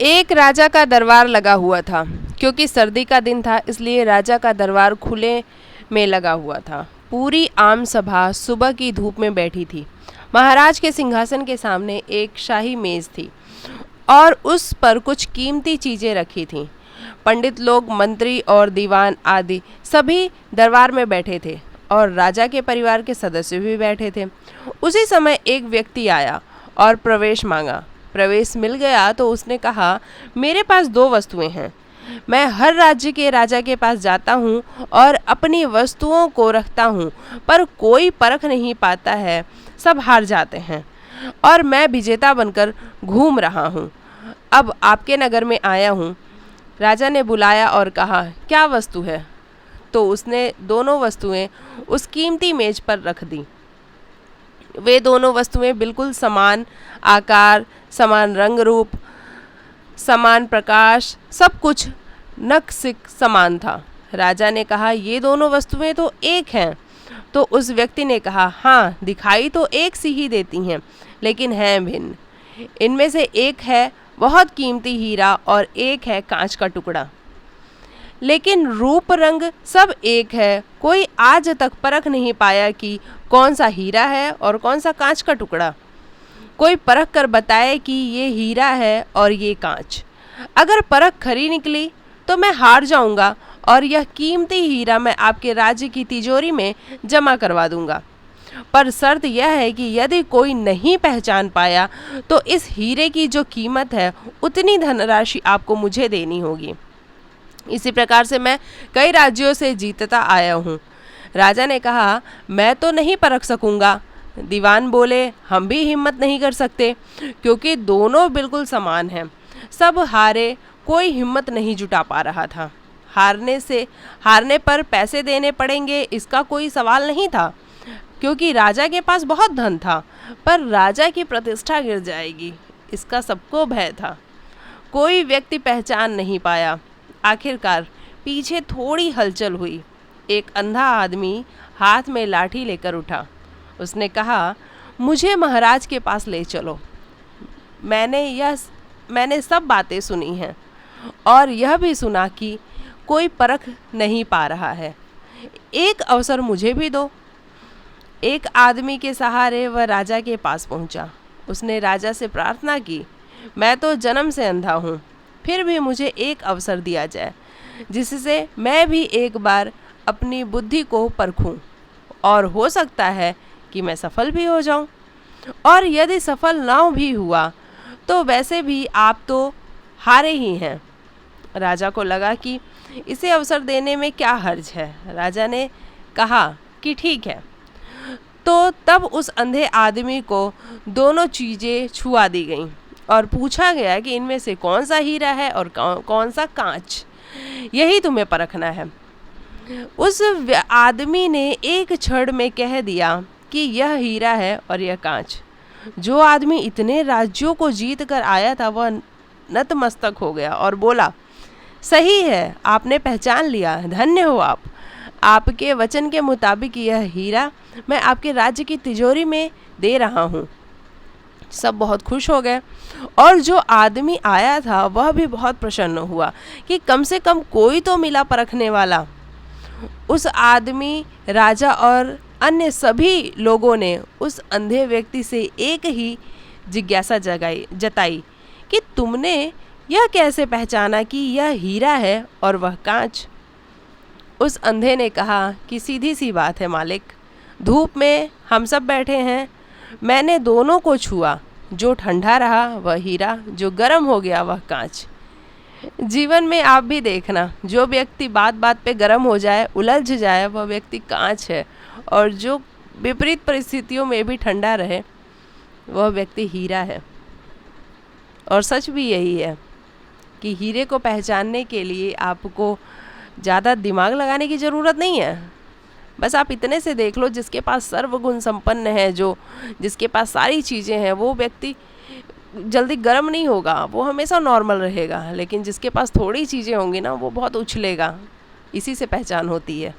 एक राजा का दरबार लगा हुआ था। क्योंकि सर्दी का दिन था इसलिए राजा का दरबार खुले में लगा हुआ था। पूरी आम सभा सुबह की धूप में बैठी थी। महाराज के सिंहासन के सामने एक शाही मेज थी और उस पर कुछ कीमती चीज़ें रखी थीं। पंडित लोग, मंत्री और दीवान आदि सभी दरबार में बैठे थे और राजा के परिवार के सदस्य भी बैठे थे। उसी समय एक व्यक्ति आया और प्रवेश मांगा। प्रवेश मिल गया तो उसने कहा, मेरे पास 2 वस्तुएं हैं। मैं हर राज्य के राजा के पास जाता हूँ और अपनी वस्तुओं को रखता हूँ, पर कोई परख नहीं पाता है, सब हार जाते हैं और मैं विजेता बनकर घूम रहा हूँ। अब आपके नगर में आया हूँ। राजा ने बुलाया और कहा, क्या वस्तु है? तो उसने दोनों वस्तुएं उस कीमती मेज पर रख दी। वे दोनों वस्तुएं बिल्कुल समान आकार, समान रंग रूप, समान प्रकाश, सब कुछ नक्सिक समान था। राजा ने कहा, ये दोनों वस्तुएं तो एक हैं। तो उस व्यक्ति ने कहा, हाँ, दिखाई तो एक सी ही देती हैं, लेकिन हैं भिन्न। इनमें से एक है बहुत कीमती हीरा और एक है कांच का टुकड़ा, लेकिन रूप रंग सब एक है। कोई आज तक परख नहीं पाया कि कौन सा हीरा है और कौन सा कांच का टुकड़ा। कोई परख कर बताए कि ये हीरा है और ये कांच। अगर परख खरी निकली तो मैं हार जाऊंगा और यह कीमती हीरा मैं आपके राज्य की तिजोरी में जमा करवा दूंगा। पर शर्त यह है कि यदि कोई नहीं पहचान पाया तो इस हीरे की जो कीमत है उतनी धनराशि आपको मुझे देनी होगी। इसी प्रकार से मैं कई राज्यों से जीतता आया हूँ। राजा ने कहा, मैं तो नहीं परख सकूँगा। दीवान बोले, हम भी हिम्मत नहीं कर सकते, क्योंकि दोनों बिल्कुल समान हैं। सब हारे, कोई हिम्मत नहीं जुटा पा रहा था। हारने पर पैसे देने पड़ेंगे इसका कोई सवाल नहीं था, क्योंकि राजा के पास बहुत धन था, पर राजा की प्रतिष्ठा गिर जाएगी इसका सबको भय था। कोई व्यक्ति पहचान नहीं पाया। आखिरकार पीछे थोड़ी हलचल हुई। एक अंधा आदमी हाथ में लाठी लेकर उठा। उसने कहा, मुझे महाराज के पास ले चलो। मैंने सब बातें सुनी हैं और यह भी सुना कि कोई परख नहीं पा रहा है। एक अवसर मुझे भी दो। एक आदमी के सहारे वह राजा के पास पहुंचा। उसने राजा से प्रार्थना की, मैं तो जन्म से अंधा हूँ, फिर भी मुझे एक अवसर दिया जाए जिससे मैं भी एक बार अपनी बुद्धि को परखूं, और हो सकता है कि मैं सफल भी हो जाऊं, और यदि सफल ना भी हुआ तो वैसे भी आप तो हारे ही हैं। राजा को लगा कि इसे अवसर देने में क्या हर्ज है। राजा ने कहा कि ठीक है। तो तब उस अंधे आदमी को दोनों चीज़ें छुआ दी गईं और पूछा गया कि इनमें से कौन सा हीरा है और कौन सा कांच, यही तुम्हें परखना है। उस आदमी ने एक क्षण में कह दिया कि यह हीरा है और यह कांच। जो आदमी इतने राज्यों को जीत कर आया था वह नतमस्तक हो गया और बोला, सही है, आपने पहचान लिया, धन्य हो आप। आपके वचन के मुताबिक यह हीरा मैं आपके राज्य की तिजोरी में दे रहा हूँ। सब बहुत खुश हो गए और जो आदमी आया था वह भी बहुत प्रसन्न हुआ कि कम से कम कोई तो मिला परखने वाला। उस आदमी, राजा और अन्य सभी लोगों ने उस अंधे व्यक्ति से एक ही जिज्ञासा जताई कि तुमने यह कैसे पहचाना कि यह हीरा है और वह कांच? उस अंधे ने कहा कि सीधी सी बात है मालिक, धूप में हम सब बैठे हैं, मैंने दोनों को छुआ, जो ठंडा रहा वह हीरा, जो गर्म हो गया वह कांच। जीवन में आप भी देखना, जो व्यक्ति बात बात पे गर्म हो जाए, उलझ जाए, वह व्यक्ति कांच है, और जो विपरीत परिस्थितियों में भी ठंडा रहे वह व्यक्ति हीरा है। और सच भी यही है कि हीरे को पहचानने के लिए आपको ज़्यादा दिमाग लगाने की ज़रूरत नहीं है। बस आप इतने से देख लो, जिसके पास सर्वगुण संपन्न है, जिसके पास सारी चीज़ें हैं, वो व्यक्ति जल्दी गर्म नहीं होगा, वो हमेशा नॉर्मल रहेगा। लेकिन जिसके पास थोड़ी चीज़ें होंगी ना, वो बहुत उछलेगा। इसी से पहचान होती है।